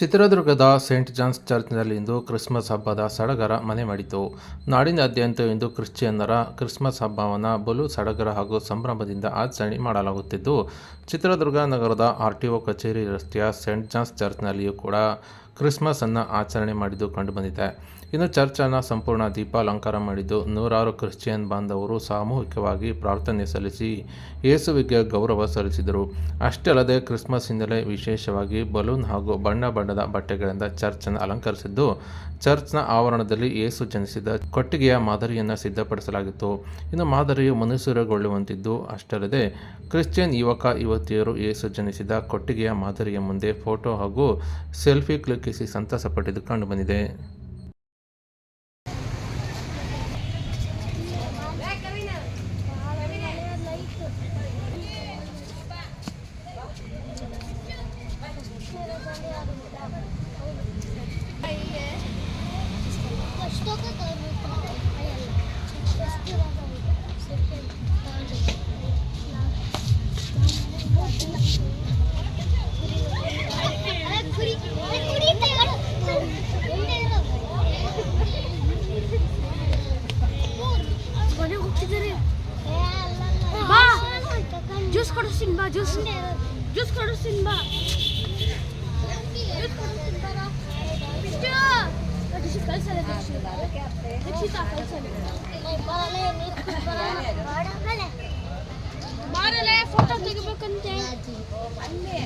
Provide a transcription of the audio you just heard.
ಚಿತ್ರದುರ್ಗದ Saint John's ಚರ್ಚ್ನಲ್ಲಿಂದು Christmas ಹಬ್ಬದ ಸಡಗರ ಮನೆ ಮಾಡಿತು. ನಾಡಿನಾದ್ಯಂತ ಇಂದು ಕ್ರಿಶ್ಚಿಯನ್ನರ ಕ್ರಿಸ್ಮಸ್ ಹಬ್ಬವನ್ನು ಬಲು ಸಡಗರ ಹಾಗೂ ಸಂಭ್ರಮದಿಂದ ಆಚರಣೆ ಮಾಡಲಾಗುತ್ತಿದ್ದು, ಚಿತ್ರದುರ್ಗ ನಗರದ ಆರ್ಟಿಒ ಕಚೇರಿ ರಸ್ತೆಯ ಸೇಂಟ್ ಜಾನ್ಸ್ ಚರ್ಚ್ನಲ್ಲಿಯೂ ಕೂಡ ಕ್ರಿಸ್ಮಸ್ ಅನ್ನು ಆಚರಣೆ ಮಾಡಿದ್ದು ಕಂಡುಬಂದಿದೆ. ಇನ್ನು ಚರ್ಚನ್ನು ಸಂಪೂರ್ಣ ದೀಪಾಲಂಕಾರ ಮಾಡಿದ್ದು, ನೂರಾರು ಕ್ರಿಶ್ಚಿಯನ್ ಬಾಂಧವರು ಸಾಮೂಹಿಕವಾಗಿ ಪ್ರಾರ್ಥನೆ ಸಲ್ಲಿಸಿ ಯೇಸುವಿಗೆ ಗೌರವ ಸಲ್ಲಿಸಿದರು. ಅಷ್ಟೇ ಅಲ್ಲದೆ ಕ್ರಿಸ್ಮಸ್ ಹಿನ್ನೆಲೆ ವಿಶೇಷವಾಗಿ ಬಲೂನ್ ಹಾಗೂ ಬಣ್ಣ ಬಣ್ಣದ ಬಟ್ಟೆಗಳಿಂದ ಚರ್ಚನ್ನು ಅಲಂಕರಿಸಿದ್ದು, ಚರ್ಚ್ನ ಆವರಣದಲ್ಲಿ ಯೇಸು ಜನಿಸಿದ ಕೊಟ್ಟಿಗೆಯ ಮಾದರಿಯನ್ನು ಸಿದ್ಧಪಡಿಸಲಾಗಿತ್ತು. ಇನ್ನು ಮಾದರಿಯು ಮನುಷ್ಯರುಗೊಳ್ಳುವಂತಿದ್ದು, ಅಷ್ಟೇ ಅಲ್ಲದೆ ಕ್ರಿಶ್ಚಿಯನ್ ಯುವಕ ಯುವತಿಯರು ಯೇಸು ಜನಿಸಿದ ಕೊಟ್ಟಿಗೆಯ ಮಾದರಿಯ ಮುಂದೆ ಫೋಟೋ ಹಾಗೂ ಸೆಲ್ಫಿ ಕ್ಲಿಕ್ಕಿಸಿ ಸಂತಸಪಟ್ಟಿದ್ದು ಕಂಡುಬಂದಿದೆ. ಜ್ಯೂಸ್ ಕೊಡಿಸ್ತೀನಿ ಬಾ, ಜ್ಯೂಸ್ ಕೊಡಿಸ್ತೀನಿ ಬಾ. ಬಾರಲೆ ಫೋಟೋ ತೆಗಿಬೇಕಂತೆ. ಅಲ್ಲೇ